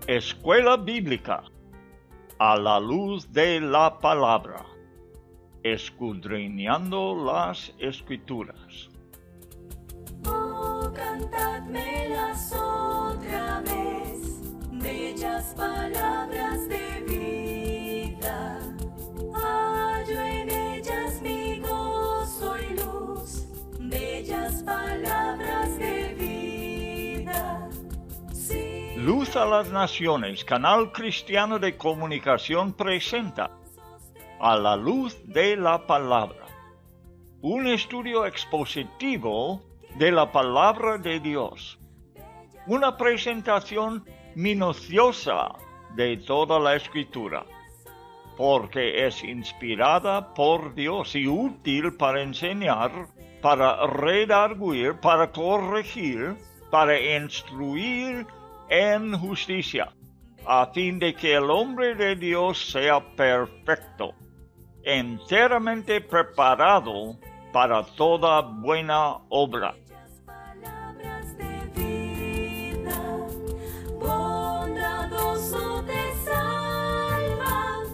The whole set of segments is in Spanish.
Escuela Bíblica a la luz de la palabra, escudriñando las Escrituras. Oh, cantadmelas otra vez, bellas palabras de vida. Hallo en ellas mi gozo y luz, bellas palabras de vida. Sí. Luz a las Naciones, canal cristiano de comunicación, presenta A la luz de la palabra, un estudio expositivo de la palabra de Dios, una presentación minuciosa de toda la Escritura, porque es inspirada por Dios y útil para enseñar, para redarguir, para corregir, para instruir en justicia, a fin de que el hombre de Dios sea perfecto, enteramente preparado para toda buena obra. Palabras de vida, bondadoso te salva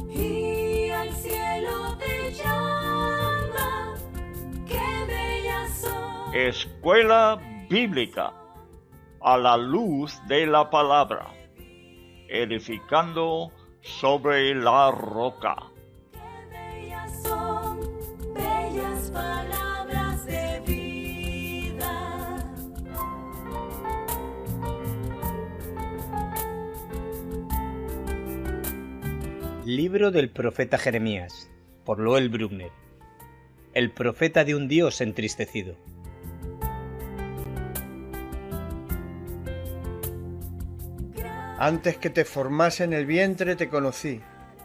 y al cielo te llama. Qué bellas son. Escuela Bíblica a la luz de la palabra, edificando sobre la roca. Son bellas palabras de vida. Libro del profeta Jeremías, por Loel Bruckner. El profeta de un Dios entristecido. Antes que te formase en el vientre te conocí,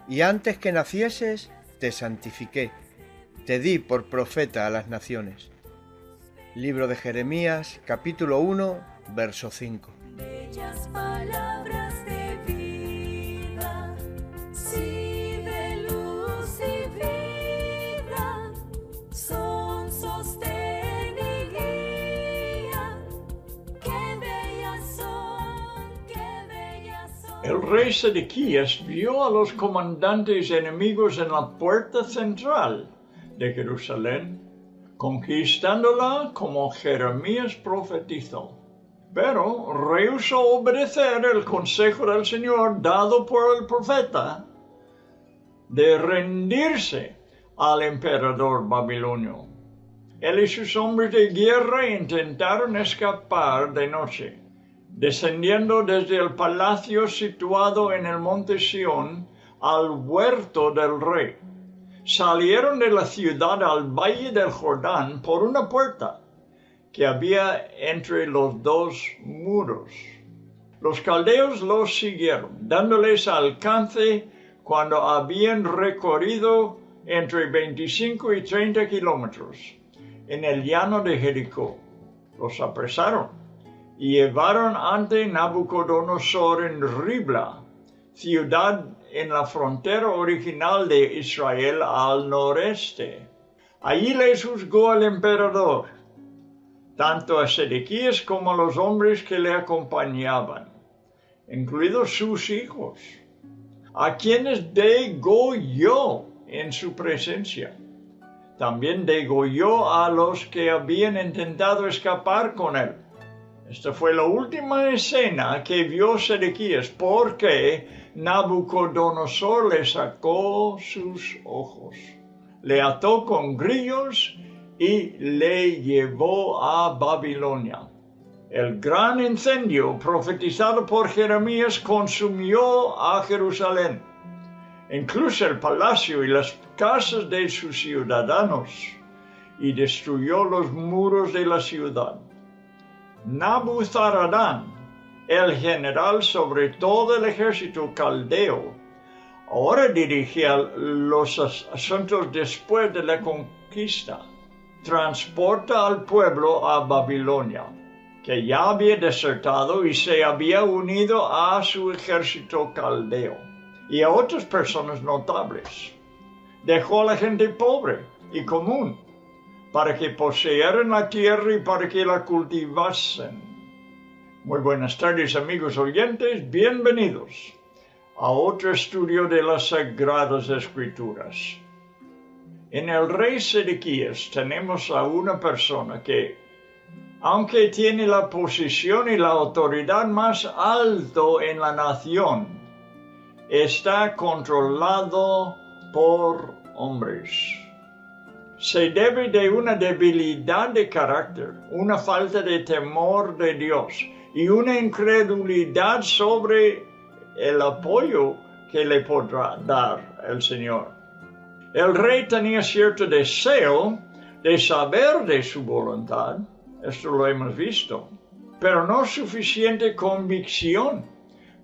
y antes que nacieses te santifiqué, te di por profeta a las naciones. Libro de Jeremías, capítulo 1, verso 5. Bellas palabras de vida, sí, de luz y vida, son sostén y guía. Qué bellas son, qué bellas son. El rey Sedequías vio a los comandantes enemigos en la puerta central de Jerusalén, conquistándola como Jeremías profetizó. Pero rehusó obedecer el consejo del Señor dado por el profeta de rendirse al emperador babilonio. Él y sus hombres de guerra intentaron escapar de noche, descendiendo desde el palacio situado en el monte Sión al huerto del rey. Salieron de la ciudad al valle del Jordán por una puerta que había entre los dos muros. Los caldeos los siguieron, dándoles alcance cuando habían recorrido entre 25 y 30 kilómetros en el llano de Jericó. Los apresaron y llevaron ante Nabucodonosor en Ribla, ciudad en la frontera original de Israel al noreste. Allí les juzgó el emperador, tanto a Sedequías como a los hombres que le acompañaban, incluidos sus hijos, a quienes degolló en su presencia. También degolló a los que habían intentado escapar con él. Esta fue la última escena que vio Sedequías, porque Nabucodonosor le sacó sus ojos, le ató con grillos y le llevó a Babilonia. El gran incendio profetizado por Jeremías consumió a Jerusalén, incluso el palacio y las casas de sus ciudadanos, y destruyó los muros de la ciudad. Nabuzaradán, el general sobre todo el ejército caldeo, ahora dirigía los asuntos después de la conquista. Transporta al pueblo a Babilonia, que ya había desertado y se había unido a su ejército caldeo, y a otras personas notables. Dejó a la gente pobre y común para que poseyeran la tierra y para que la cultivasen. Muy buenas tardes, amigos oyentes, bienvenidos a otro estudio de las Sagradas Escrituras. En el rey Sedequías tenemos a una persona que, aunque tiene la posición y la autoridad más alto en la nación, está controlado por hombres. Se debe de una debilidad de carácter, una falta de temor de Dios y una incredulidad sobre el apoyo que le podrá dar el Señor. El rey tenía cierto deseo de saber de su voluntad, esto lo hemos visto, pero no suficiente convicción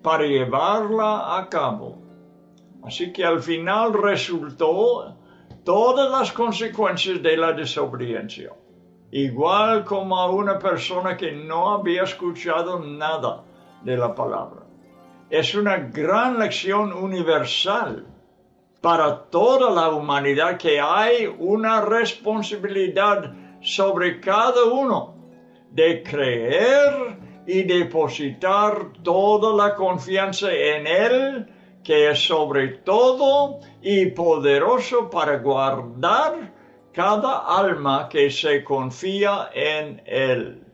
para llevarla a cabo. Así que al final resultó todas las consecuencias de la desobediencia, igual como a una persona que no había escuchado nada de la palabra. Es una gran lección universal para toda la humanidad que hay una responsabilidad sobre cada uno de creer y depositar toda la confianza en Él, que es sobre todo y poderoso para guardar cada alma que se confía en Él.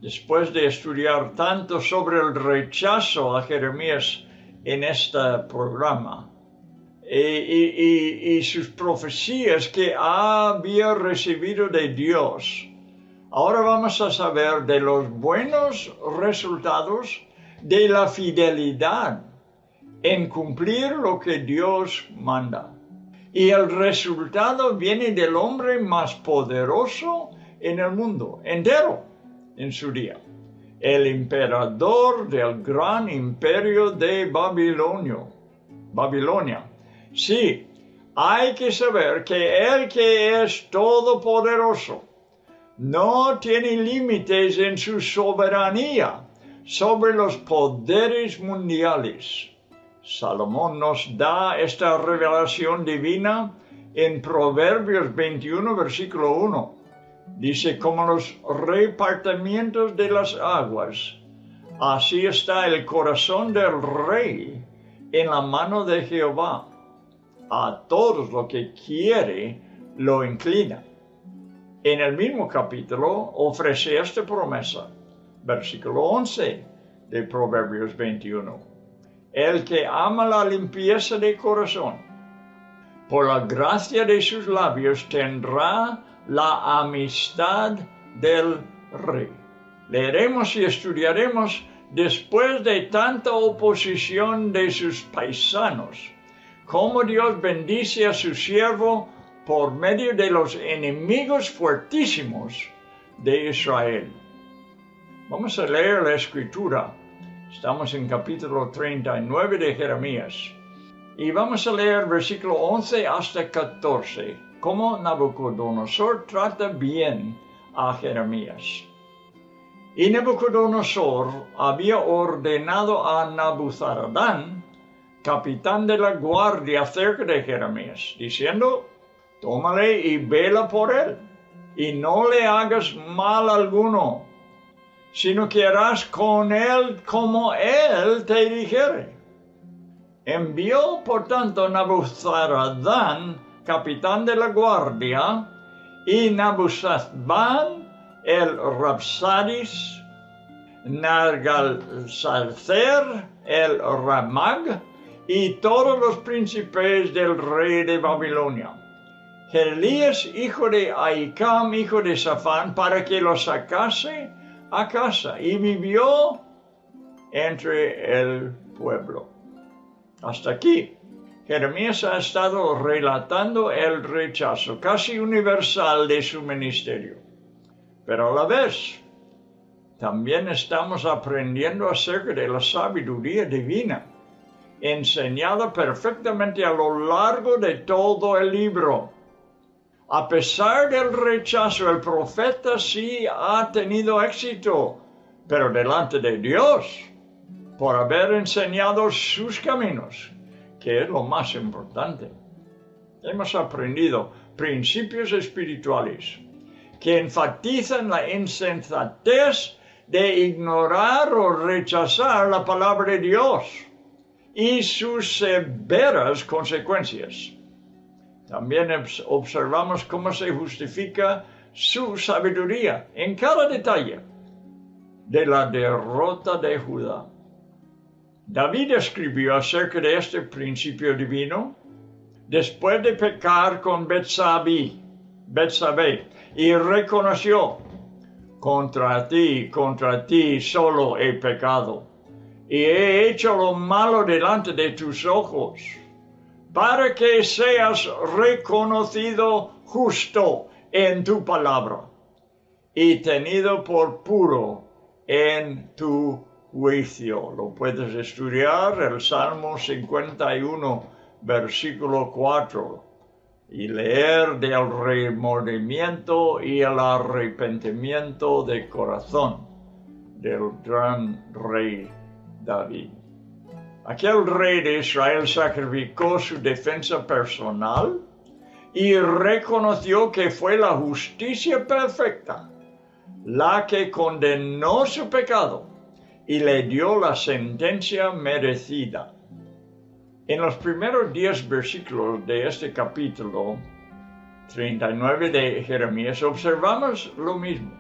Después de estudiar tanto sobre el rechazo a Jeremías en este programa y sus profecías que había recibido de Dios, ahora vamos a saber de los buenos resultados de la fidelidad en cumplir lo que Dios manda. Y el resultado viene del hombre más poderoso en el mundo entero en su día, el emperador del gran imperio de Babilonia. Sí, hay que saber que el que es todopoderoso no tiene límites en su soberanía sobre los poderes mundiales. Salomón nos da esta revelación divina en Proverbios 21, versículo 1. Dice, como los repartimientos de las aguas, así está el corazón del rey en la mano de Jehová. A todos lo que quiere lo inclina. En el mismo capítulo ofrece esta promesa, versículo 11 de Proverbios 21. El que ama la limpieza de corazón, por la gracia de sus labios tendrá la amistad del rey. Leeremos y estudiaremos después de tanta oposición de sus paisanos, cómo Dios bendice a su siervo por medio de los enemigos fuertísimos de Israel. Vamos a leer la Escritura. Estamos en capítulo 39 de Jeremías. Y vamos a leer versículo 11 hasta 14. Cómo Nabucodonosor trata bien a Jeremías. Y Nabucodonosor había ordenado a Nabuzaradán, capitán de la guardia, acerca de Jeremías, diciendo, tómale y vela por él, y no le hagas mal alguno, sino que harás con él como él te dijere. Envió, por tanto, Nabuzaradán, capitán de la guardia, y Nabuzazban, el Rabsadis, Nergal-Sarcer, el Ramag, y todos los príncipes del rey de Babilonia. Jeremías, hijo de Ahicam, hijo de Safán, para que lo sacase a casa, y vivió entre el pueblo. Hasta aquí, Jeremías ha estado relatando el rechazo casi universal de su ministerio. Pero a la vez, también estamos aprendiendo acerca de la sabiduría divina, enseñada perfectamente a lo largo de todo el libro. A pesar del rechazo, el profeta sí ha tenido éxito, pero delante de Dios, por haber enseñado sus caminos, que es lo más importante. Hemos aprendido principios espirituales que enfatizan la insensatez de ignorar o rechazar la palabra de Dios y sus severas consecuencias. También observamos cómo se justifica su sabiduría en cada detalle de la derrota de Judá. David escribió acerca de este principio divino después de pecar con Betsabé, y reconoció: contra ti solo he pecado, y he hecho lo malo delante de tus ojos, para que seas reconocido justo en tu palabra, y tenido por puro en tu juicio. Lo puedes estudiar, el Salmo 51, versículo 4, y leer del remordimiento y el arrepentimiento de corazón del gran rey David. Aquel rey de Israel sacrificó su defensa personal y reconoció que fue la justicia perfecta la que condenó su pecado y le dio la sentencia merecida. En los primeros 10 versículos de este capítulo 39 de Jeremías observamos lo mismo.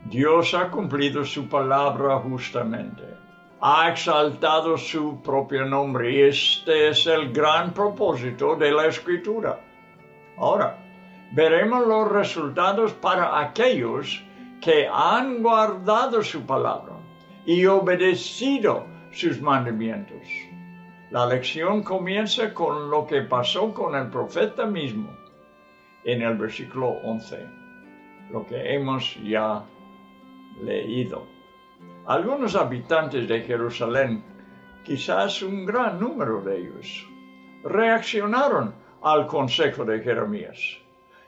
Dios ha cumplido su palabra justamente. Ha exaltado su propio nombre y este es el gran propósito de la Escritura. Ahora, veremos los resultados para aquellos que han guardado su palabra y obedecido sus mandamientos. La lección comienza con lo que pasó con el profeta mismo en el versículo 11, lo que hemos ya leído. Algunos habitantes de Jerusalén, quizás un gran número de ellos, reaccionaron al consejo de Jeremías,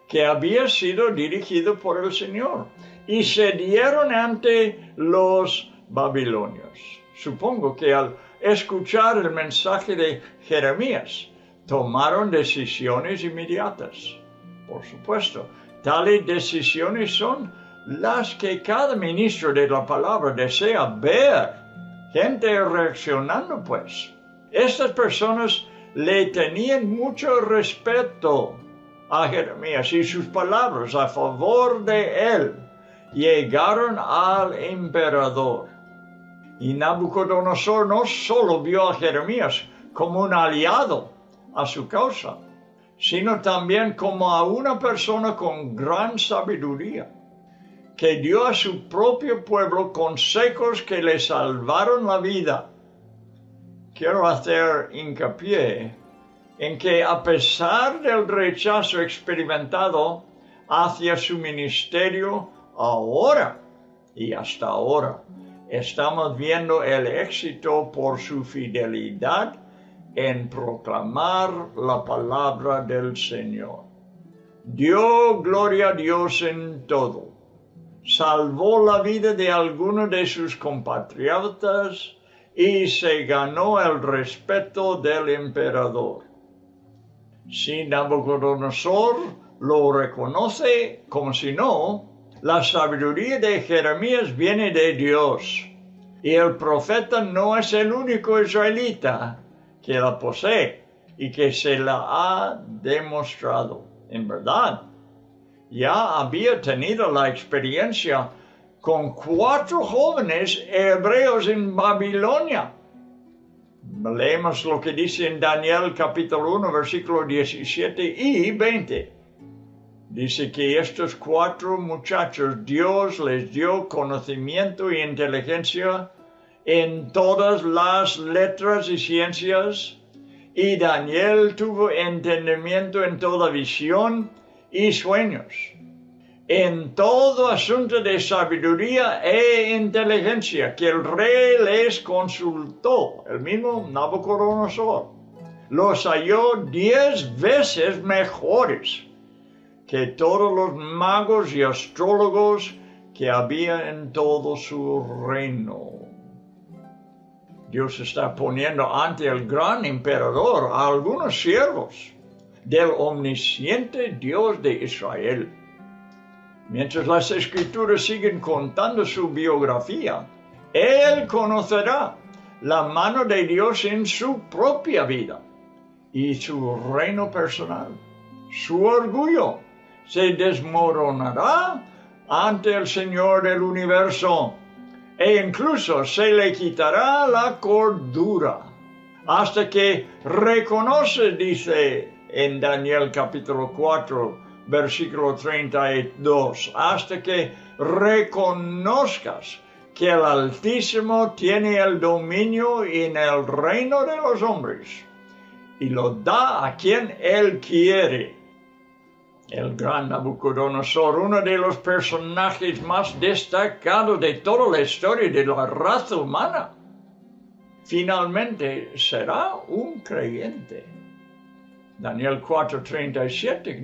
que había sido dirigido por el Señor, y cedieron ante los babilonios. Supongo que al escuchar el mensaje de Jeremías, tomaron decisiones inmediatas. Por supuesto, tales decisiones son las que cada ministro de la palabra desea ver. Gente reaccionando, pues. Estas personas le tenían mucho respeto a Jeremías y sus palabras a favor de él llegaron al emperador. Y Nabucodonosor no solo vio a Jeremías como un aliado a su causa, sino también como a una persona con gran sabiduría, que dio a su propio pueblo consejos que le salvaron la vida. Quiero hacer hincapié en que a pesar del rechazo experimentado hacia su ministerio ahora y hasta ahora, estamos viendo el éxito por su fidelidad en proclamar la palabra del Señor. Dio gloria a Dios en todo. Salvó la vida de algunos de sus compatriotas y se ganó el respeto del emperador. Si Nabucodonosor lo reconoce como si no, la sabiduría de Jeremías viene de Dios, y el profeta no es el único israelita que la posee y que se la ha demostrado. En verdad, ya había tenido la experiencia con 4 jóvenes hebreos en Babilonia. Leemos lo que dice en Daniel capítulo 1, versículos 17 y 20. Dice que estos 4 muchachos Dios les dio conocimiento y inteligencia en todas las letras y ciencias, y Daniel tuvo entendimiento en toda visión y sueños, en todo asunto de sabiduría e inteligencia que el rey les consultó, el mismo Nabucodonosor. Los halló 10 veces mejores que todos los magos y astrólogos que había en todo su reino. Dios está poniendo ante el gran emperador a algunos siervos del omnisciente Dios de Israel. Mientras las Escrituras siguen contando su biografía, él conocerá la mano de Dios en su propia vida y su reino personal. Su orgullo se desmoronará ante el Señor del universo e incluso se le quitará la cordura hasta que reconoce, dice en Daniel capítulo 4, versículo 32, hasta que reconozcas que el Altísimo tiene el dominio en el reino de los hombres y lo da a quien él quiere. El gran Nabucodonosor, uno de los personajes más destacados de toda la historia de la raza humana, finalmente será un creyente. Daniel 4:37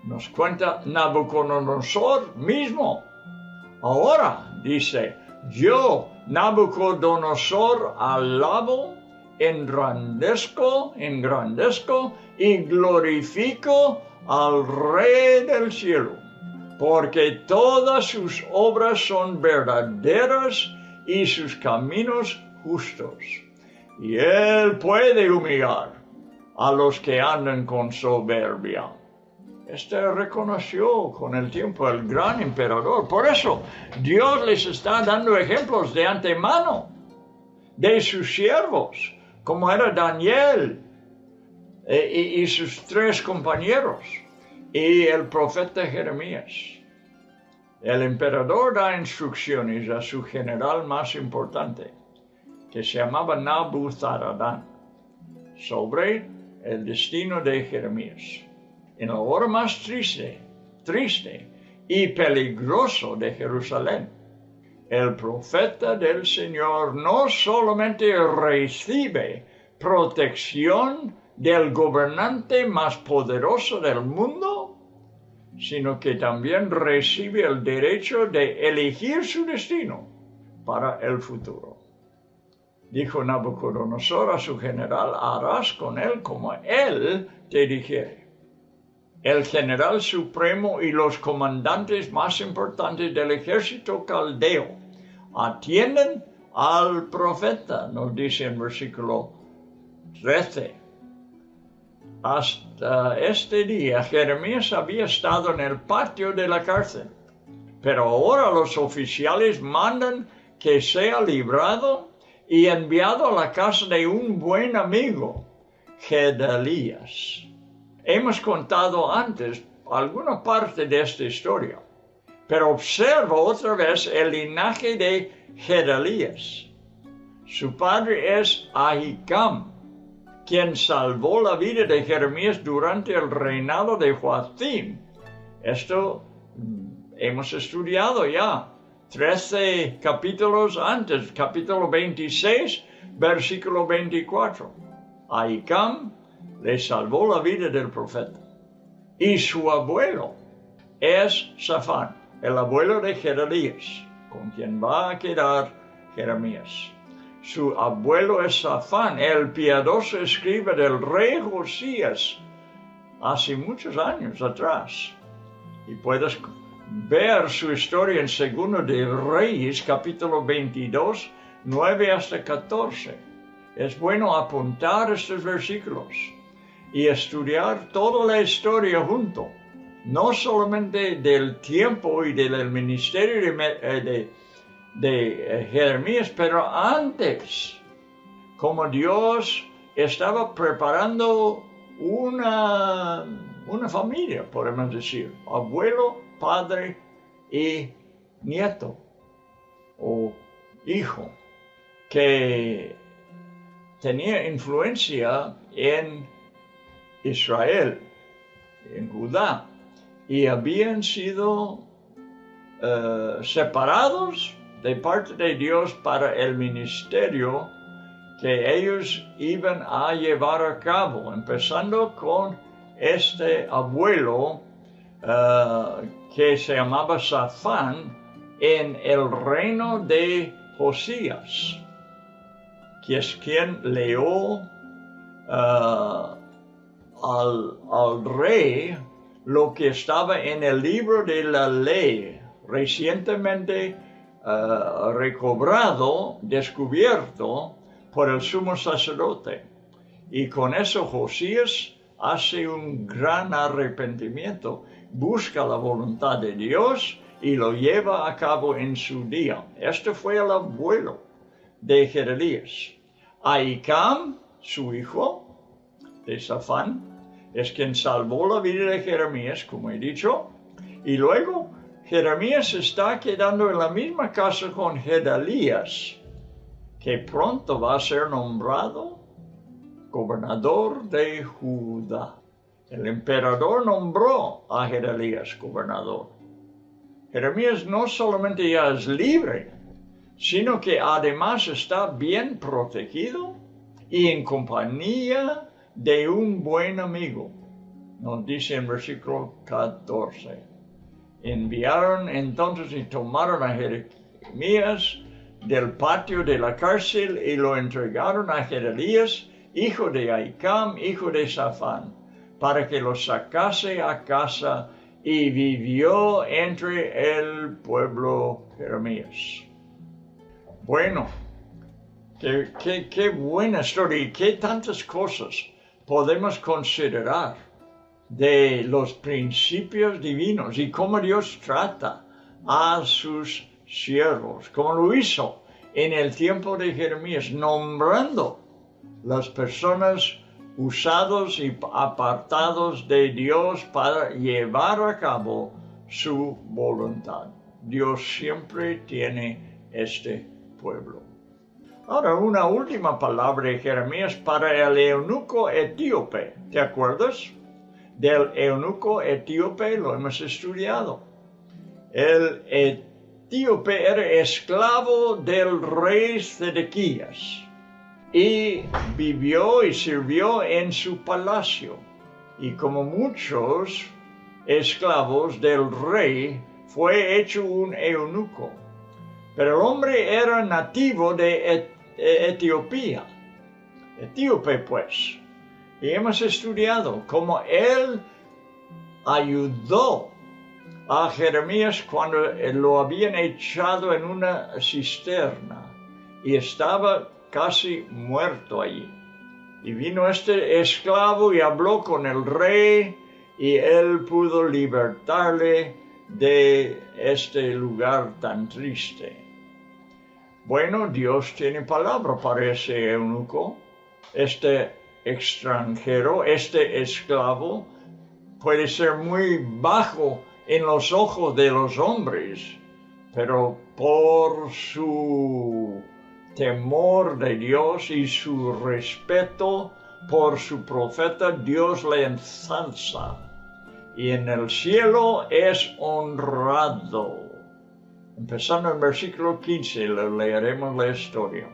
nos cuenta Nabucodonosor mismo. Ahora, dice, yo, Nabucodonosor, alabo, engrandezco y glorifico al Rey del cielo, porque todas sus obras son verdaderas y sus caminos justos. Y él puede humillar a los que andan con soberbia. Reconoció con el tiempo el gran emperador. Por eso Dios les está dando ejemplos de antemano de sus siervos, como era Daniel y sus 3 compañeros y el profeta Jeremías. El emperador da instrucciones a su general más importante, que se llamaba Nabuzaradán, sobre el destino de Jeremías. En la hora más triste y peligroso de Jerusalén, el profeta del Señor no solamente recibe protección del gobernante más poderoso del mundo, sino que también recibe el derecho de elegir su destino para el futuro. Dijo Nabucodonosor a su general, harás con él como él te dijere. El general supremo y los comandantes más importantes del ejército caldeo atienden al profeta, nos dice en versículo 13. Hasta este día Jeremías había estado en el patio de la cárcel, pero ahora los oficiales mandan que sea librado y enviado a la casa de un buen amigo, Gedalías. Hemos contado antes alguna parte de esta historia, pero observa otra vez el linaje de Gedalías. Su padre es Ahikam, quien salvó la vida de Jeremías durante el reinado de Joacim. Esto hemos estudiado ya 13 capítulos antes, capítulo 26, versículo 24. Ahikam le salvó la vida del profeta. Y su abuelo es Safán, el abuelo de Gedalías, con quien va a quedar Jeremías. Su abuelo es Safán, el piadoso escriba del rey Josías, hace muchos años atrás. Y puedes ver su historia en 2 de Reyes, capítulo 22, 9 hasta 14. Es bueno apuntar estos versículos y estudiar toda la historia junto, no solamente del tiempo y del ministerio de Jeremías, pero antes, como Dios estaba preparando una familia, podemos decir, abuelo, padre y nieto o hijo, que tenía influencia en Israel, en Judá, y habían sido separados de parte de Dios para el ministerio que ellos iban a llevar a cabo, empezando con este abuelo que se llamaba Safán en el reino de Josías, que es quien leó al rey lo que estaba en el libro de la ley, recientemente recobrado, descubierto por el sumo sacerdote. Y con eso Josías hace un gran arrepentimiento, busca la voluntad de Dios y lo lleva a cabo en su día. Este fue el abuelo de Gedalías. Ahicam, su hijo de Safán, es quien salvó la vida de Jeremías, como he dicho, y luego Jeremías está quedando en la misma casa con Gedalías, que pronto va a ser nombrado gobernador de Judá. El emperador nombró a Gedalías gobernador. Jeremías no solamente ya es libre, sino que además está bien protegido y en compañía de un buen amigo. Nos dice en versículo 14. Enviaron entonces y tomaron a Jeremías del patio de la cárcel y lo entregaron a Gedalías, hijo de Ahicam, hijo de Safán, para que lo sacase a casa, y vivió entre el pueblo Jeremías. Bueno, qué buena historia y qué tantas cosas podemos considerar de los principios divinos y cómo Dios trata a sus siervos, como lo hizo en el tiempo de Jeremías, nombrando las personas usados y apartados de Dios para llevar a cabo su voluntad. Dios siempre tiene este pueblo. Ahora, una última palabra de Jeremías para el eunuco etíope. ¿Te acuerdas? Del eunuco etíope lo hemos estudiado. El etíope era esclavo del rey Sedequías y vivió y sirvió en su palacio. Y como muchos esclavos del rey, fue hecho un eunuco. Pero el hombre era nativo de Etiopía, etíope pues. Y hemos estudiado cómo él ayudó a Jeremías cuando lo habían echado en una cisterna y estaba casi muerto allí. Y vino este esclavo y habló con el rey y él pudo libertarle de este lugar tan triste. Bueno, Dios tiene palabra para ese eunuco, este extranjero, este esclavo. Puede ser muy bajo en los ojos de los hombres, pero por su temor de Dios y su respeto por su profeta, Dios le ensalza y en el cielo es honrado. Empezando en versículo 15, leeremos la historia.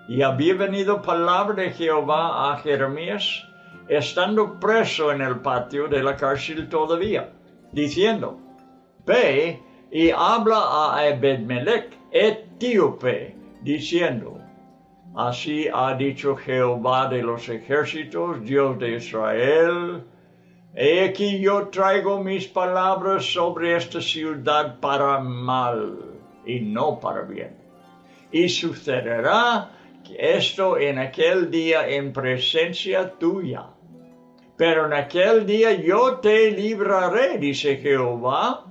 Y había venido palabra de Jehová a Jeremías, estando preso en el patio de la cárcel todavía, diciendo: Ve y habla a Ebed-Melech, etíope, diciendo: Así ha dicho Jehová de los ejércitos, Dios de Israel: He aquí yo traigo mis palabras sobre esta ciudad para mal y no para bien. Y sucederá esto en aquel día en presencia tuya. Pero en aquel día yo te libraré, dice Jehová,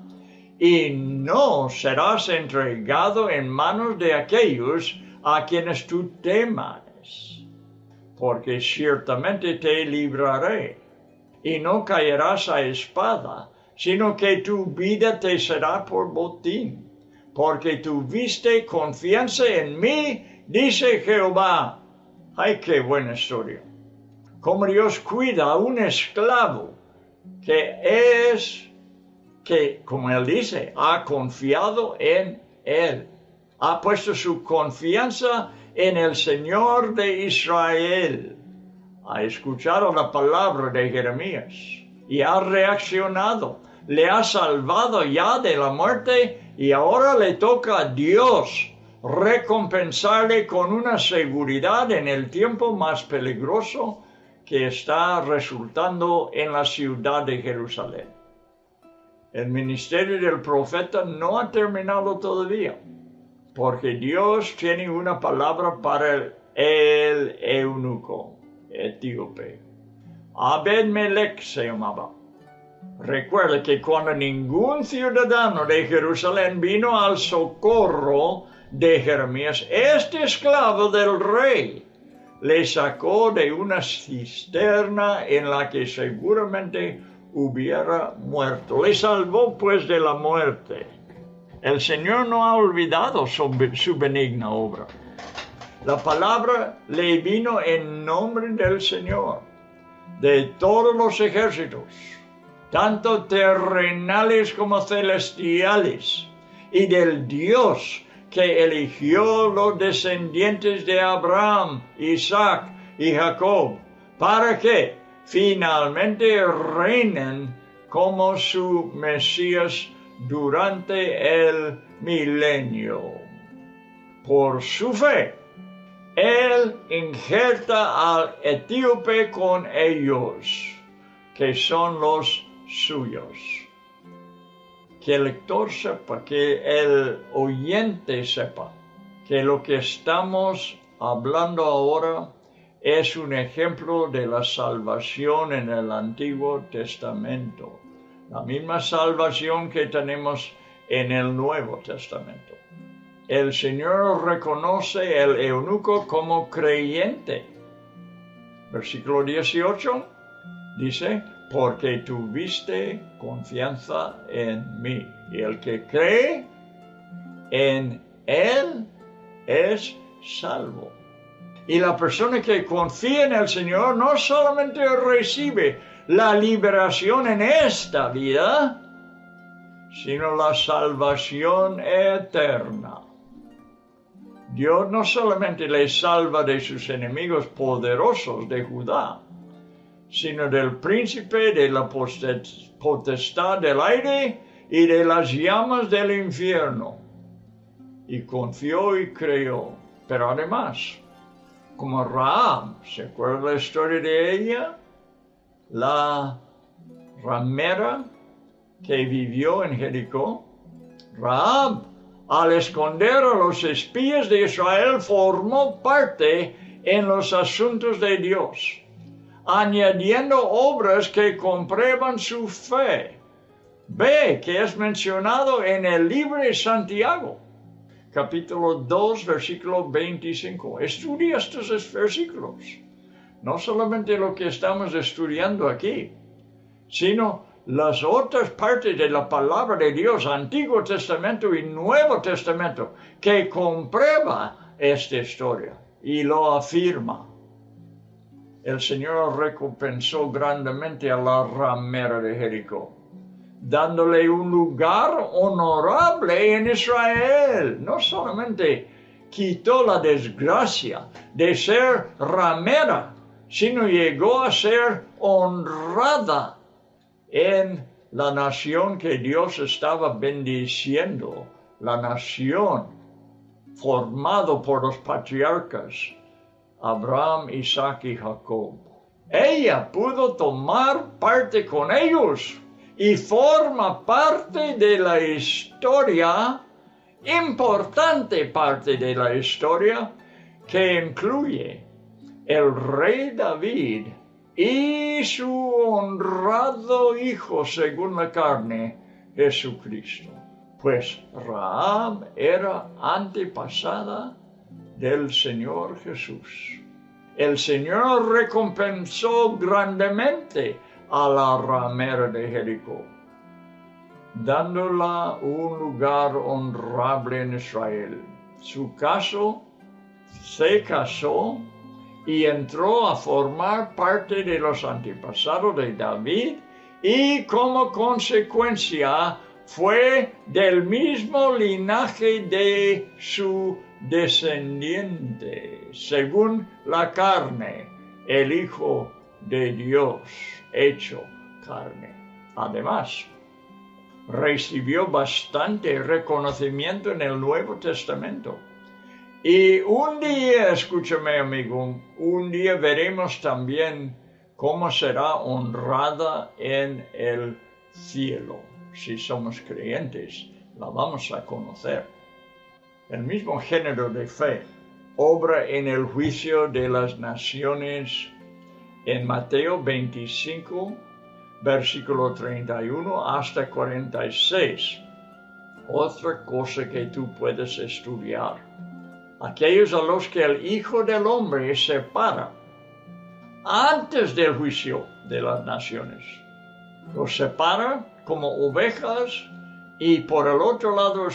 y no serás entregado en manos de aquellos a quienes tú temas, porque ciertamente te libraré. Y no caerás a espada, sino que tu vida te será por botín, porque tuviste confianza en mí, dice Jehová. ¡Ay, qué buena historia! Como Dios cuida a un esclavo que, como él dice, ha confiado en él. Ha puesto su confianza en el Señor de Israel. Ha escuchado la palabra de Jeremías y ha reaccionado. Le ha salvado ya de la muerte y ahora le toca a Dios recompensarle con una seguridad en el tiempo más peligroso que está resultando en la ciudad de Jerusalén. El ministerio del profeta no ha terminado todavía, porque Dios tiene una palabra para el eunuco etíope. Abed-Melech se llamaba. Recuerda que cuando ningún ciudadano de Jerusalén vino al socorro de Jeremías, este esclavo del rey le sacó de una cisterna en la que seguramente hubiera muerto. Le salvó pues de la muerte. El Señor no ha olvidado su benigna obra. La palabra le vino en nombre del Señor, de todos los ejércitos, tanto terrenales como celestiales, y del Dios que eligió los descendientes de Abraham, Isaac y Jacob, para que finalmente reinen como su Mesías durante el milenio. Por su fe, él injerta al etíope con ellos, que son los suyos. Que el lector sepa, que el oyente sepa, que lo que estamos hablando ahora es un ejemplo de la salvación en el Antiguo Testamento. La misma salvación que tenemos en el Nuevo Testamento. El Señor reconoce el eunuco como creyente. Versículo 18 dice, porque tuviste confianza en mí. Y el que cree en Él es salvo. Y la persona que confía en el Señor no solamente recibe la liberación en esta vida, sino la salvación eterna. Dios no solamente le salva de sus enemigos poderosos de Judá, sino del príncipe de la potestad del aire y de las llamas del infierno. Y confió y creyó. Pero además, como Rahab, ¿se acuerda la historia de ella? La ramera que vivió en Jericó. Rahab, al esconder a los espías de Israel, formó parte en los asuntos de Dios, añadiendo obras que comprueban su fe. Ve que es mencionado en el libro de Santiago, capítulo 2, versículo 25. Estudia estos versículos. No solamente lo que estamos estudiando aquí, sino las otras partes de la palabra de Dios, Antiguo Testamento y Nuevo Testamento, que comprueba esta historia y lo afirma. El Señor recompensó grandemente a la ramera de Jericó, dándole un lugar honorable en Israel. No solamente quitó la desgracia de ser ramera, sino llegó a ser honrada en la nación que Dios estaba bendiciendo, la nación formada por los patriarcas Abraham, Isaac y Jacob. Ella pudo tomar parte con ellos y forma parte de la historia, importante parte de la historia, que incluye el rey David y su honrado hijo según la carne, Jesucristo. Pues Rahab era antepasada del Señor Jesús. El Señor recompensó grandemente a la ramera de Jericó, dándola un lugar honorable en Israel. Se casó y entró a formar parte de los antepasados de David y como consecuencia fue del mismo linaje de su descendiente, según la carne, el Hijo de Dios hecho carne. Además, recibió bastante reconocimiento en el Nuevo Testamento. Y un día, escúchame amigo, un día veremos también cómo será honrada en el cielo. Si somos creyentes, la vamos a conocer. El mismo género de fe obra en el juicio de las naciones en Mateo 25, versículo 31 hasta 46. Otra cosa que tú puedes estudiar. Aquellos a los que el Hijo del Hombre separa antes del juicio de las naciones. Los separa como ovejas y por el otro lado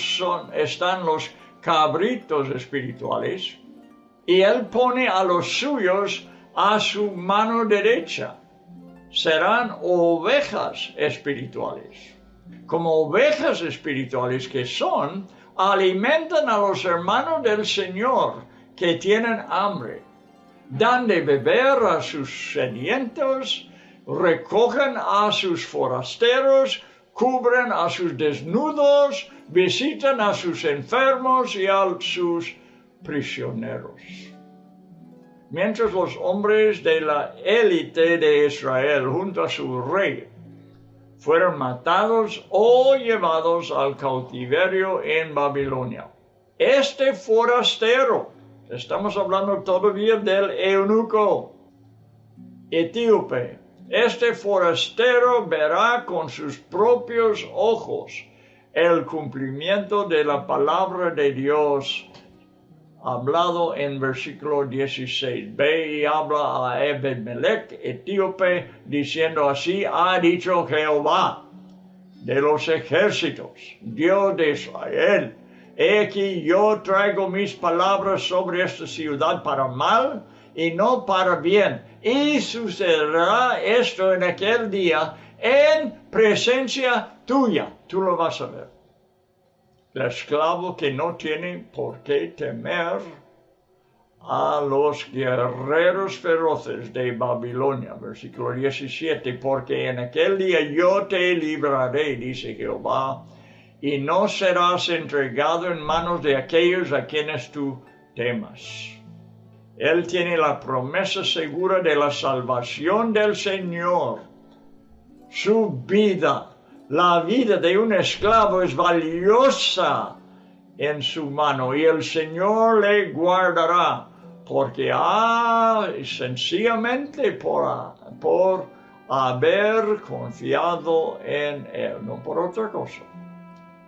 están los cabritos espirituales y Él pone a los suyos a su mano derecha. Serán ovejas espirituales. Como ovejas espirituales que son, alimentan a los hermanos del Señor que tienen hambre. Dan de beber a sus sedientos, recogen a sus forasteros, cubren a sus desnudos, visitan a sus enfermos y a sus prisioneros. Mientras los hombres de la élite de Israel junto a su rey fueron matados o llevados al cautiverio en Babilonia. Este forastero, estamos hablando todavía del eunuco etíope, este forastero verá con sus propios ojos el cumplimiento de la palabra de Dios hablado en versículo 16. Ve y habla a Ebed-Melech, etíope, diciendo así ha dicho Jehová de los ejércitos, Dios de Israel. He aquí yo traigo mis palabras sobre esta ciudad para mal y no para bien. Y sucederá esto en aquel día en presencia tuya. Tú lo vas a ver. El esclavo que no tiene por qué temer a los guerreros feroces de Babilonia. Versículo 17. Porque en aquel día yo te libraré, dice Jehová, y no serás entregado en manos de aquellos a quienes tú temas. Él tiene la promesa segura de la salvación del Señor. Su vida, la vida de un esclavo es valiosa en su mano y el Señor le guardará porque sencillamente por haber confiado en Él, no por otra cosa.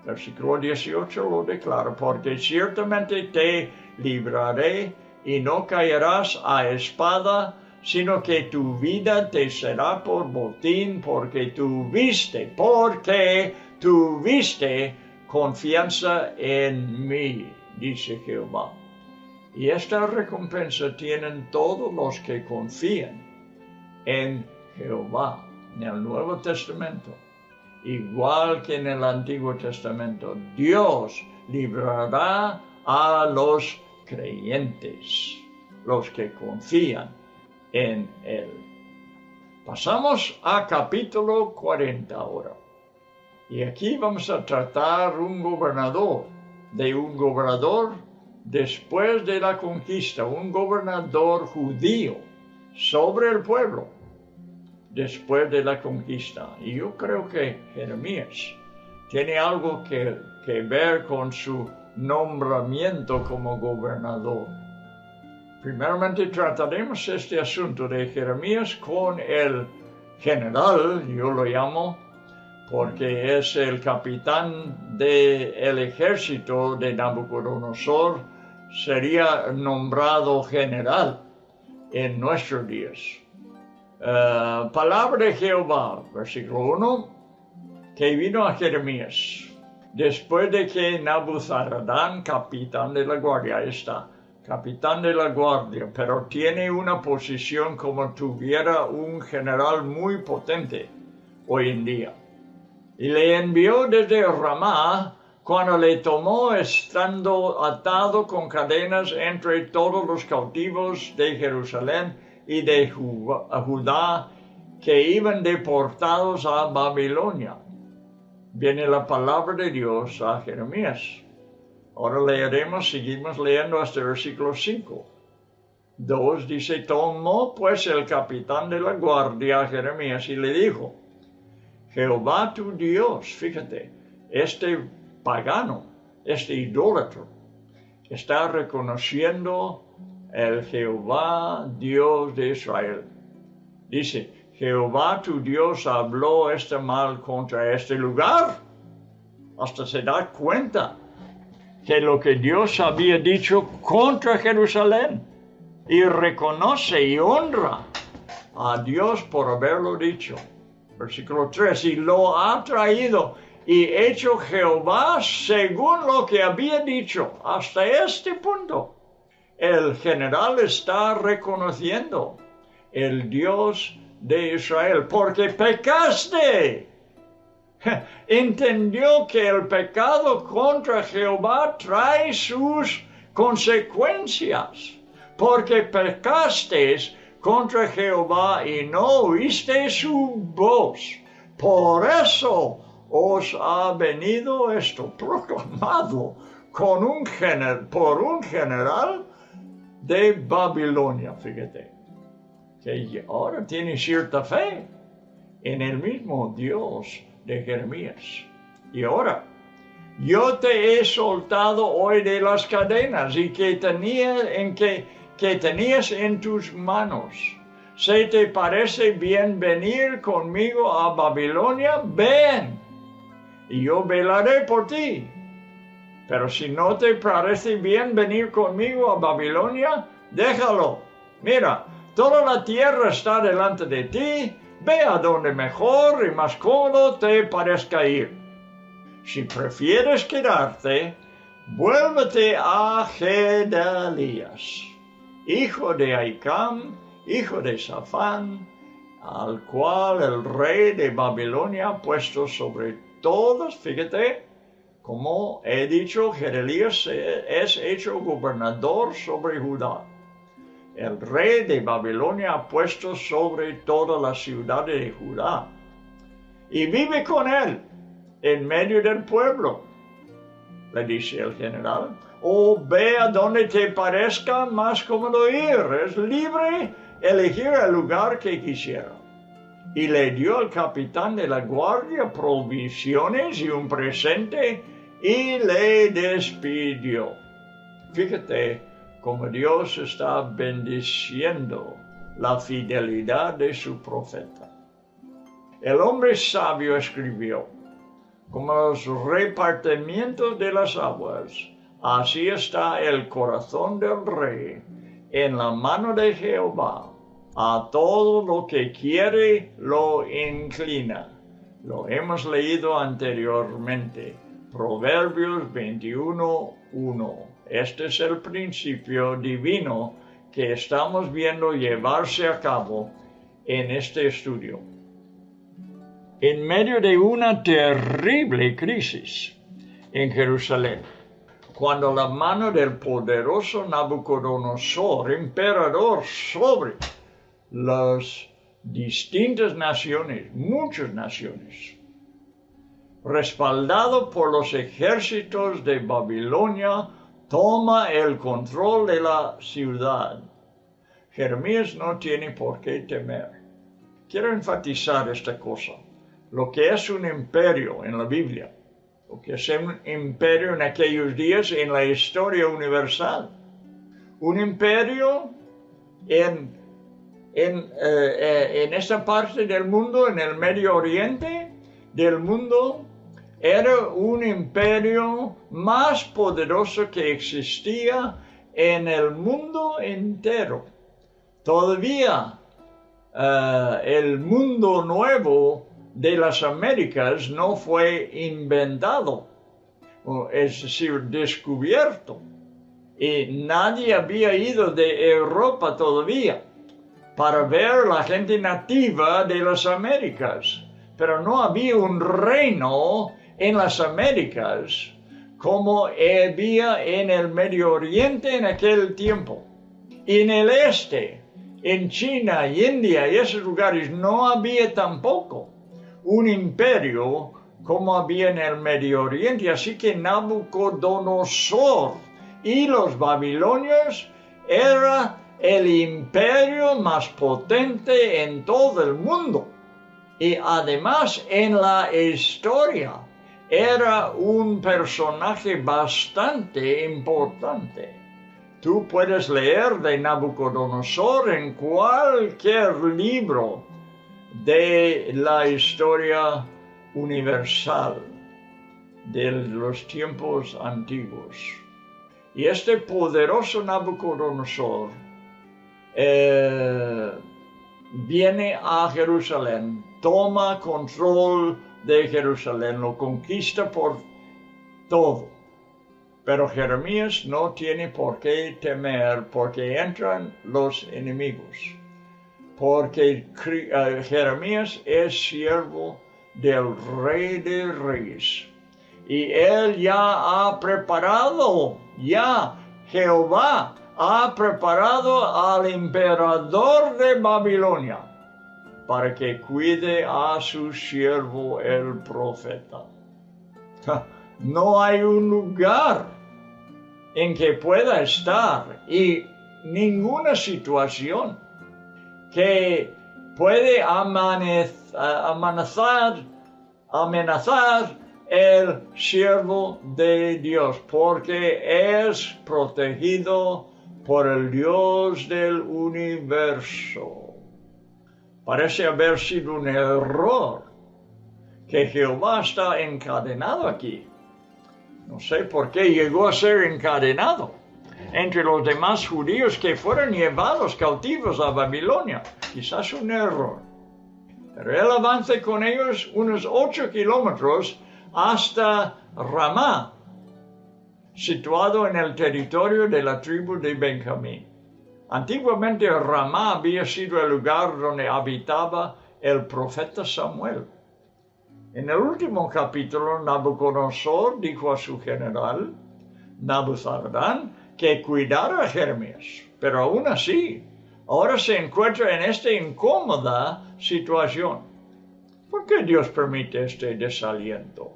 Versículo 18 lo declara, porque ciertamente te libraré y no caerás a espada, sino que tu vida te será por botín, porque tuviste confianza en mí, dice Jehová. Y esta recompensa tienen todos los que confían en Jehová, en el Nuevo Testamento. Igual que en el Antiguo Testamento, Dios librará a los creyentes, los que confían en Él. Pasamos a capítulo 40 ahora. Y aquí vamos a tratar de un gobernador después de la conquista, un gobernador judío sobre el pueblo después de la conquista. Y yo creo que Jeremías tiene algo que ver con su nombramiento como gobernador. Primeramente trataremos este asunto de Jeremías con el general, yo lo llamo, porque es el capitán del ejército de Nabucodonosor, sería nombrado general en nuestros días. Palabra de Jehová, versículo 1, que vino a Jeremías, después de que Nabuzaradán, capitán de la guardia, ahí está, capitán de la guardia, pero tiene una posición como tuviera un general muy potente hoy en día. Y le envió desde Ramá, cuando le tomó estando atado con cadenas entre todos los cautivos de Jerusalén y de Judá que iban deportados a Babilonia. Viene la palabra de Dios a Jeremías. Ahora leeremos, seguimos leyendo hasta el versículo 5. 2 dice, tomó pues el capitán de la guardia a Jeremías y le dijo, Jehová tu Dios, fíjate, este pagano, este idólatra, está reconociendo el Jehová Dios de Israel. Dice, Jehová tu Dios habló este mal contra este lugar. Hasta se da cuenta que lo que Dios había dicho contra Jerusalén, y reconoce y honra a Dios por haberlo dicho. Versículo 3, y lo ha traído y hecho Jehová según lo que había dicho. Hasta este punto, el general está reconociendo el Dios de Israel, porque pecaste. Entendió que el pecado contra Jehová trae sus consecuencias. Porque pecasteis contra Jehová y no oíste su voz. Por eso os ha venido esto proclamado por un general de Babilonia, fíjate, que ahora tiene cierta fe en el mismo Dios de Jeremías. Y ahora, yo te he soltado hoy de las cadenas y que tenías en tus manos. ¿Se te parece bien venir conmigo a Babilonia? Ven, y yo velaré por ti. Pero si no te parece bien venir conmigo a Babilonia, déjalo. Mira, toda la tierra está delante de ti. Ve a donde mejor y más cómodo te parezca ir. Si prefieres quedarte, vuélvete a Gedalías, hijo de Ahicam, hijo de Safán, al cual el rey de Babilonia ha puesto sobre todos. Fíjate, como he dicho, Gedalías es hecho gobernador sobre Judá. El rey de Babilonia ha puesto sobre toda la ciudad de Judá. Y vive con él en medio del pueblo. Le dice el general, o ve a donde te parezca más cómodo ir. Es libre elegir el lugar que quisiera. Y le dio al capitán de la guardia provisiones y un presente y le despidió. Fíjate cómo Dios está bendiciendo la fidelidad de su profeta. El hombre sabio escribió, como los repartimientos de las aguas, así está el corazón del rey en la mano de Jehová. A todo lo que quiere lo inclina. Lo hemos leído anteriormente. Proverbios 21:1. Este es el principio divino que estamos viendo llevarse a cabo en este estudio. En medio de una terrible crisis en Jerusalén, cuando la mano del poderoso Nabucodonosor, emperador sobre las distintas naciones, muchas naciones, respaldado por los ejércitos de Babilonia, toma el control de la ciudad. Jeremías no tiene por qué temer. Quiero enfatizar esta cosa. Lo que es un imperio en la Biblia, lo que es un imperio en aquellos días en la historia universal. Un imperio en esta parte del mundo, en el Medio Oriente del mundo, era un imperio más poderoso que existía en el mundo entero. Todavía el mundo nuevo de las Américas no fue inventado, es decir, descubierto. Y nadie había ido de Europa todavía para ver la gente nativa de las Américas. Pero no había un reino en las Américas como había en el Medio Oriente en aquel tiempo. Y en el este, en China, India y esos lugares no había tampoco un imperio como había en el Medio Oriente. Así que Nabucodonosor y los babilonios era el imperio más potente en todo el mundo. Y además en la historia era un personaje bastante importante. Tú puedes leer de Nabucodonosor en cualquier libro de la historia universal de los tiempos antiguos. Y este poderoso Nabucodonosor viene a Jerusalén, toma control de Jerusalén, lo conquista por todo. Pero Jeremías no tiene por qué temer, porque entran los enemigos. Porque Jeremías es siervo del Rey de Reyes. Y él ya ha preparado, Jehová ha preparado al emperador de Babilonia para que cuide a su siervo el profeta. No hay un lugar en que pueda estar y ninguna situación que puede amenazar el siervo de Dios, porque es protegido por el Dios del universo. Parece haber sido un error que Jehová está encadenado aquí. No sé por qué llegó a ser encadenado entre los demás judíos que fueron llevados cautivos a Babilonia. Quizás un error. Pero él avanza con ellos unos 8 kilómetros hasta Ramá, situado en el territorio de la tribu de Benjamín. Antiguamente Ramá había sido el lugar donde habitaba el profeta Samuel. En el último capítulo, Nabucodonosor dijo a su general, Nabuzaradán, que cuidara a Jeremías. Pero aún así, ahora se encuentra en esta incómoda situación. ¿Por qué Dios permite este desaliento?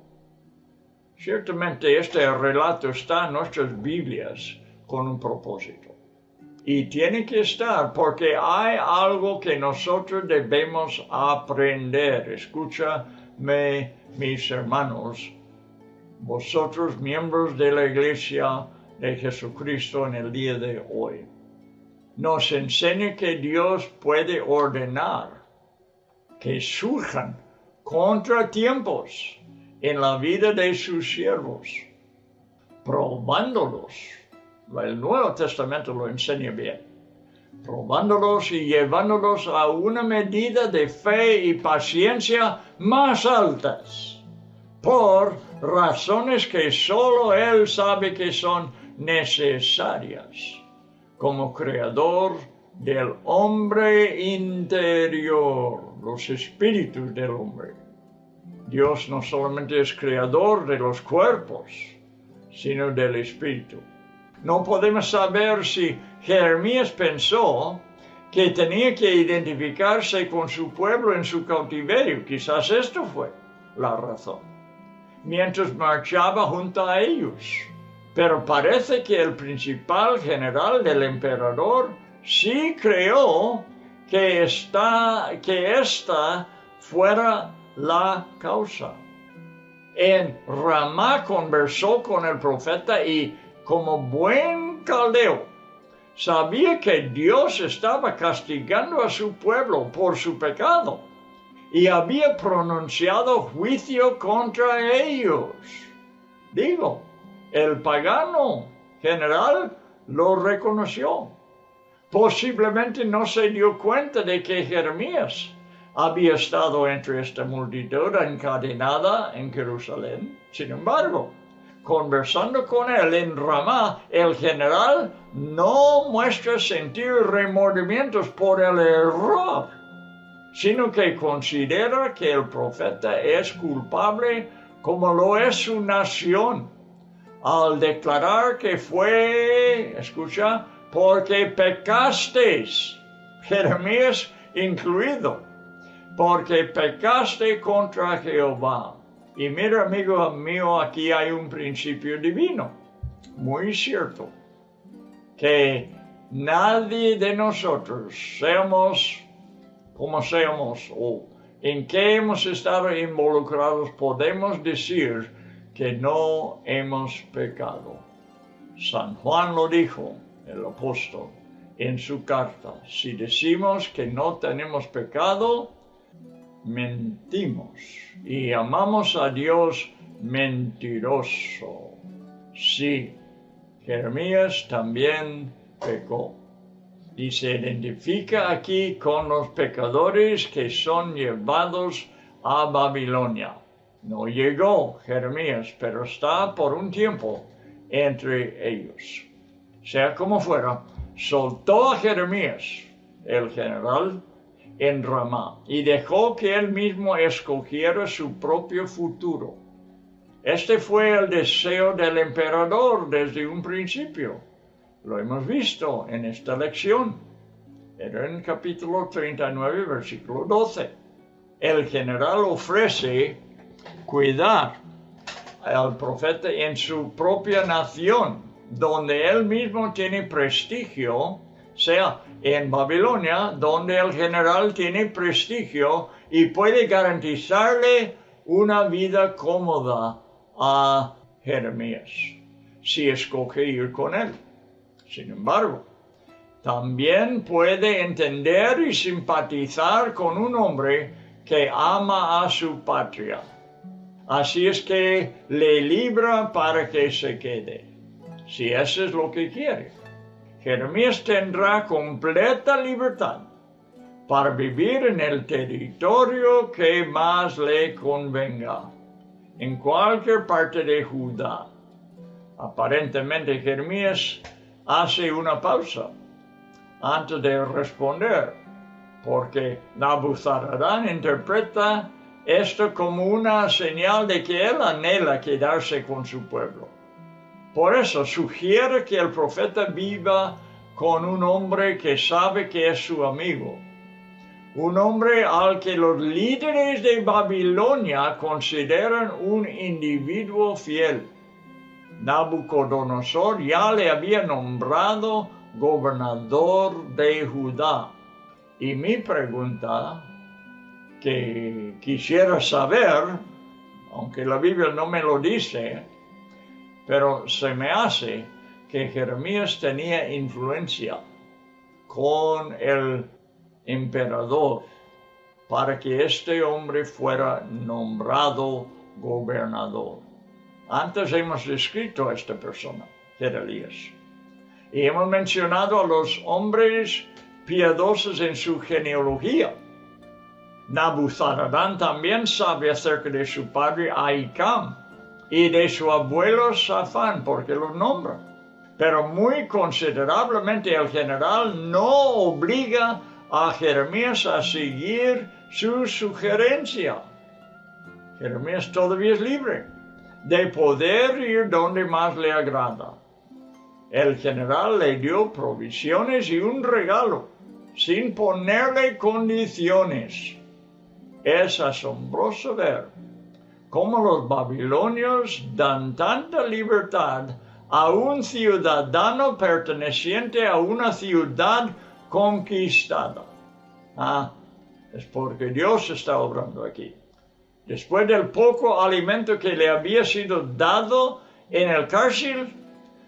Ciertamente este relato está en nuestras Biblias con un propósito. Y tiene que estar porque hay algo que nosotros debemos aprender. Escúchame, mis hermanos, vosotros miembros de la Iglesia de Jesucristo en el día de hoy. Nos enseña que Dios puede ordenar que surjan contratiempos en la vida de sus siervos, probándolos. El Nuevo Testamento lo enseña bien. Probándolos y llevándolos a una medida de fe y paciencia más altas, por razones que solo Él sabe que son necesarias, como creador del hombre interior, los espíritus del hombre. Dios no solamente es creador de los cuerpos, sino del espíritu. No podemos saber si Jeremías pensó que tenía que identificarse con su pueblo en su cautiverio. Quizás esto fue la razón, mientras marchaba junto a ellos. Pero parece que el principal general del emperador sí creyó que esta fuera la causa. En Ramá conversó con el profeta y, como buen caldeo, sabía que Dios estaba castigando a su pueblo por su pecado y había pronunciado juicio contra ellos. Digo, el pagano general lo reconoció. Posiblemente no se dio cuenta de que Jeremías había estado entre esta multitud encadenada en Jerusalén. Sin embargo, conversando con él en Ramá, el general no muestra sentir remordimientos por el error, sino que considera que el profeta es culpable como lo es su nación, al declarar que fue, escucha, porque pecasteis, Jeremías incluido, porque pecaste contra Jehová. Y mira, amigo mío, aquí hay un principio divino, muy cierto, que nadie de nosotros, seamos como seamos o en qué hemos estado involucrados, podemos decir que no hemos pecado. San Juan lo dijo, el apóstol, en su carta. Si decimos que no tenemos pecado, mentimos y amamos a Dios mentiroso. Sí, Jeremías también pecó y se identifica aquí con los pecadores que son llevados a Babilonia. No llegó Jeremías, pero está por un tiempo entre ellos. Sea como fuera, soltó a Jeremías, el general, en Ramá y dejó que él mismo escogiera su propio futuro. Este fue el deseo del emperador desde un principio. Lo hemos visto en esta lección. Era en capítulo 39, versículo 12. El general ofrece cuidar al profeta en su propia nación, donde él mismo tiene prestigio, sea en Babilonia, donde el general tiene prestigio y puede garantizarle una vida cómoda a Jeremías, si escoge ir con él. Sin embargo, también puede entender y simpatizar con un hombre que ama a su patria. Así es que le libra para que se quede, si eso es lo que quiere. Jeremías tendrá completa libertad para vivir en el territorio que más le convenga, en cualquier parte de Judá. Aparentemente Jeremías hace una pausa antes de responder, porque Nabuzaradán interpreta esto como una señal de que él anhela quedarse con su pueblo. Por eso sugiere que el profeta viva con un hombre que sabe que es su amigo, un hombre al que los líderes de Babilonia consideran un individuo fiel. Nabucodonosor ya le había nombrado gobernador de Judá. Y mi pregunta, que quisiera saber, aunque la Biblia no me lo dice, pero se me hace que Jeremías tenía influencia con el emperador para que este hombre fuera nombrado gobernador. Antes hemos descrito a esta persona, Gedalías, y hemos mencionado a los hombres piadosos en su genealogía. Nabuzaradán también sabe acerca de su padre Ahikam y de su abuelo Safán, porque los nombra. Pero muy considerablemente el general no obliga a Jeremías a seguir su sugerencia. Jeremías todavía es libre de poder ir donde más le agrada. El general le dio provisiones y un regalo, sin ponerle condiciones. Es asombroso ver cómo los babilonios dan tanta libertad a un ciudadano perteneciente a una ciudad conquistada. Es porque Dios está obrando aquí. Después del poco alimento que le había sido dado en el cárcel,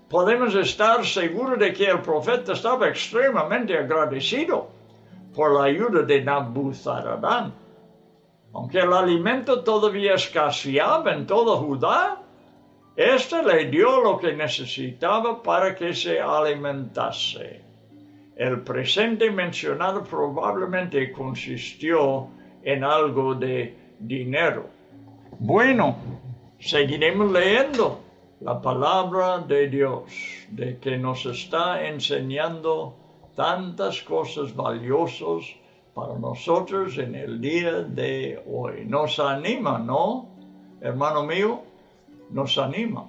podemos estar seguros de que el profeta estaba extremadamente agradecido por la ayuda de Nabuzaradán. Aunque el alimento todavía escaseaba en toda Judá, este le dio lo que necesitaba para que se alimentase. El presente mencionado probablemente consistió en algo de dinero. Bueno, seguiremos leyendo la palabra de Dios, de que nos está enseñando tantas cosas valiosas para nosotros en el día de hoy. Nos anima, ¿no, hermano mío? Nos anima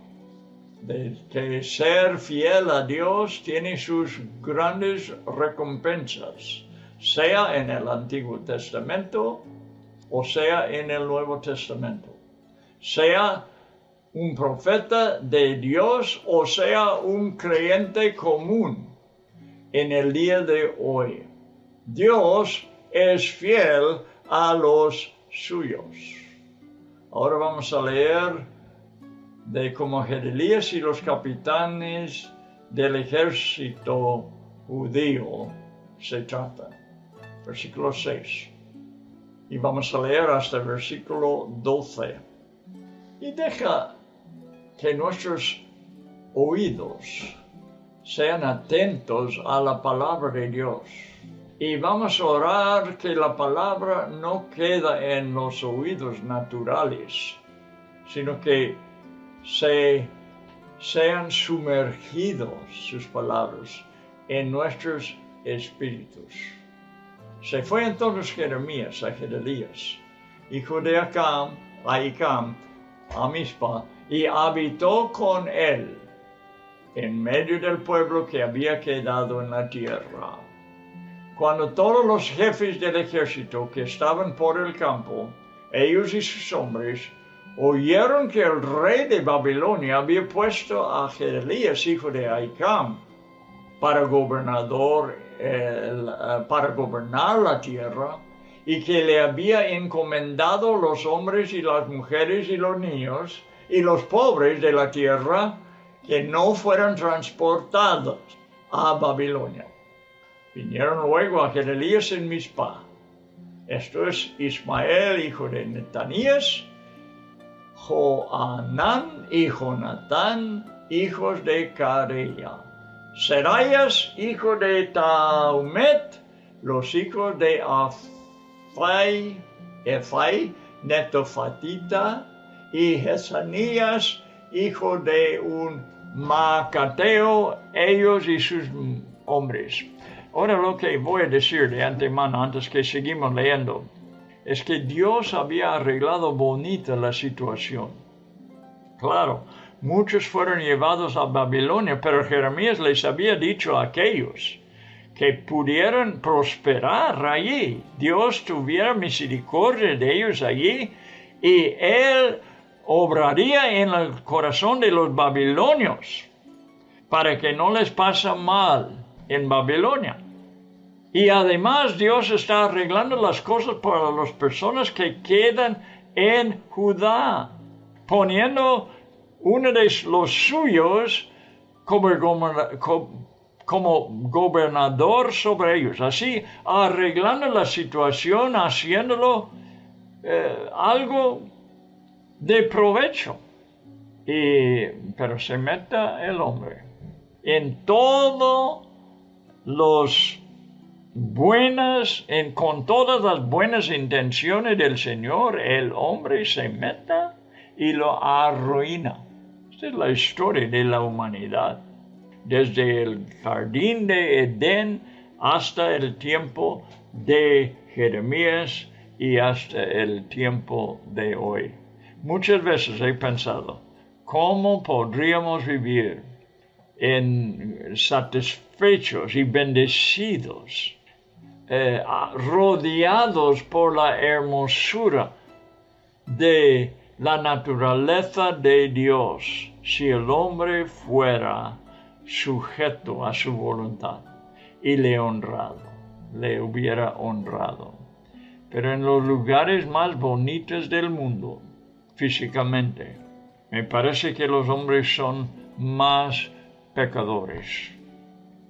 de que ser fiel a Dios tiene sus grandes recompensas, sea en el Antiguo Testamento o sea en el Nuevo Testamento, sea un profeta de Dios o sea un creyente común. en el día de hoy. Dios es fiel a los suyos. Ahora vamos a leer de cómo Gedalías y los capitanes del ejército judío se tratan. Versículo 6. Y vamos a leer hasta el versículo 12. Y deja que nuestros oídos sean atentos a la palabra de Dios. Y vamos a orar que la palabra no queda en los oídos naturales, sino que sean sumergidos sus palabras en nuestros espíritus. Se fue entonces Jeremías a Gedalías, hijo de Ahicam, a Mizpa, y habitó con él en medio del pueblo que había quedado en la tierra. Cuando todos los jefes del ejército que estaban por el campo, ellos y sus hombres, oyeron que el rey de Babilonia había puesto a Gedalías, hijo de Ahicam, para gobernar la tierra, y que le había encomendado los hombres y las mujeres y los niños y los pobres de la tierra que no fueran transportados a Babilonia. Vinieron luego a Gedalías en Mizpa. Esto es Ismael, hijo de Netanías, Joanán y Jonatán, hijos de Careya, Seraías, hijo de Taumet, los hijos de Efai, netofatita, y Jesanías, hijo de un Macateo, ellos y sus hombres. Ahora lo que voy a decir de antemano, antes que seguimos leyendo, es que Dios había arreglado bonita la situación. Claro, muchos fueron llevados a Babilonia, pero Jeremías les había dicho a aquellos que pudieran prosperar allí. Dios tuviera misericordia de ellos allí y Él obraría en el corazón de los babilonios para que no les pase mal en Babilonia. Y además Dios está arreglando las cosas para las personas que quedan en Judá, poniendo uno de los suyos como gobernador sobre ellos, así arreglando la situación, haciéndolo algo de provecho. Pero se mete el hombre en todo con todas las buenas intenciones del Señor, el hombre se meta y lo arruina. Esta es la historia de la humanidad, desde el jardín de Edén hasta el tiempo de Jeremías y hasta el tiempo de hoy. Muchas veces he pensado, ¿cómo podríamos vivir satisfechos y bendecidos, rodeados por la hermosura de la naturaleza de Dios, si el hombre fuera sujeto a su voluntad y le hubiera honrado? Pero en los lugares más bonitos del mundo, físicamente, me parece que los hombres son más pecadores.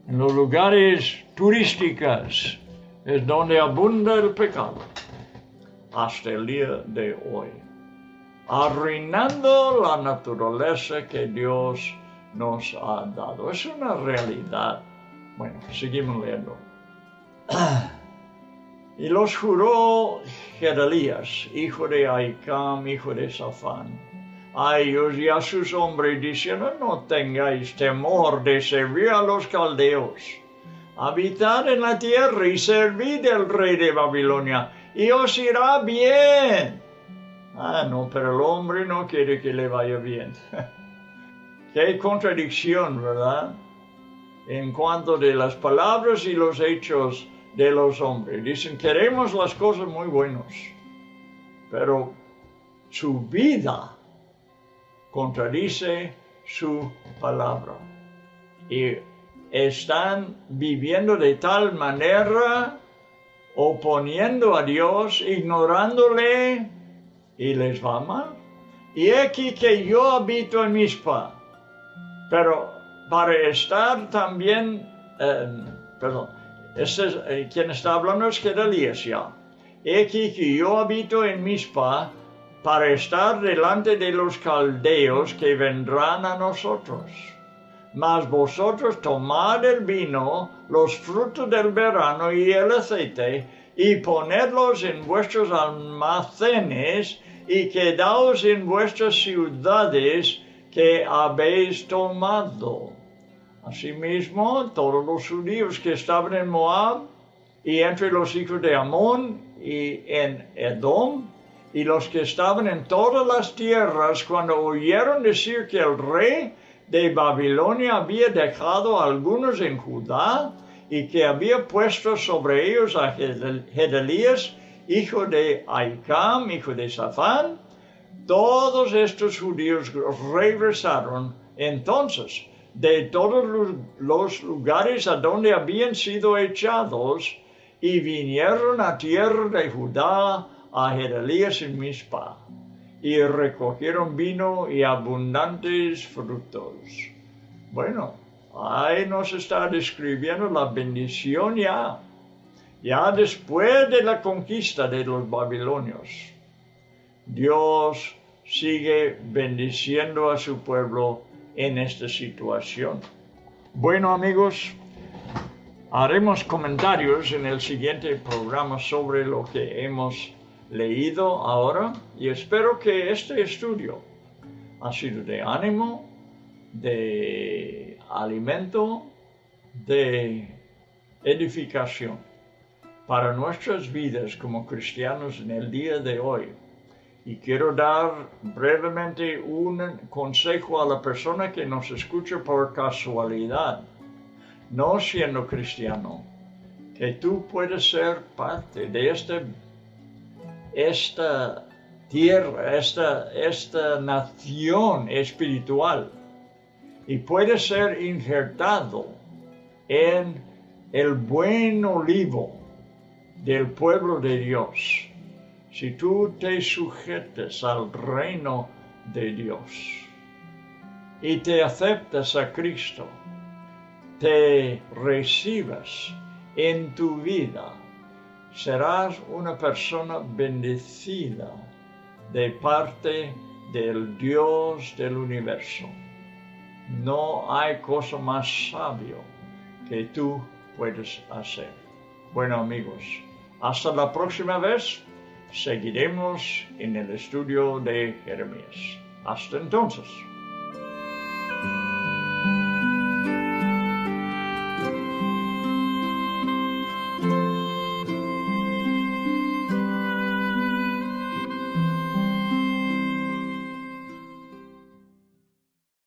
En los lugares turísticos es donde abunda el pecado hasta el día de hoy, arruinando la naturaleza que Dios nos ha dado. Es una realidad. Bueno, seguimos leyendo. Y los juró Gedalías, hijo de Ahicam, hijo de Safán, a ellos y a sus hombres, diciendo: no tengáis temor de servir a los caldeos. Habitad en la tierra y servid al rey de Babilonia, y os irá bien. No, pero el hombre no quiere que le vaya bien. Qué contradicción, ¿verdad? En cuanto de las palabras y los hechos de los hombres. Dicen, queremos las cosas muy buenas, pero su vida contradice su palabra. Y están viviendo de tal manera, oponiendo a Dios, ignorándole, y les va mal. Y aquí que yo habito en Mizpa, pero para estar también, quien está hablando es Gedalías ya. He aquí que yo habito en Mizpa para estar delante de los caldeos que vendrán a nosotros. Mas vosotros tomad el vino, los frutos del verano y el aceite, y ponedlos en vuestros almacenes, y quedaos en vuestras ciudades que habéis tomado. Asimismo, todos los judíos que estaban en Moab, y entre los hijos de Amón, y en Edom, y los que estaban en todas las tierras, cuando oyeron decir que el rey de Babilonia había dejado a algunos en Judá, y que había puesto sobre ellos a Gedalías, hijo de Ahicam, hijo de Safán, todos estos judíos regresaron entonces de todos los lugares a donde habían sido echados, y vinieron a tierra de Judá a Gedalías en Mizpa, y recogieron vino y abundantes frutos. Bueno, ahí nos está describiendo la bendición ya después de la conquista de los babilonios. Dios sigue bendiciendo a su pueblo en esta situación. Bueno, amigos, haremos comentarios en el siguiente programa sobre lo que hemos leído ahora, y espero que este estudio ha sido de ánimo, de alimento, de edificación para nuestras vidas como cristianos en el día de hoy. Y quiero dar brevemente un consejo a la persona que nos escucha por casualidad, no siendo cristiano, que tú puedes ser parte de esta tierra, esta nación espiritual, y puedes ser injertado en el buen olivo del pueblo de Dios, si tú te sujetas al reino de Dios y te aceptas a Cristo, te recibas en tu vida, serás una persona bendecida de parte del Dios del universo. No hay cosa más sabio que tú puedes hacer. Bueno, amigos, hasta la próxima vez. Seguiremos en el estudio de Jeremías. Hasta entonces.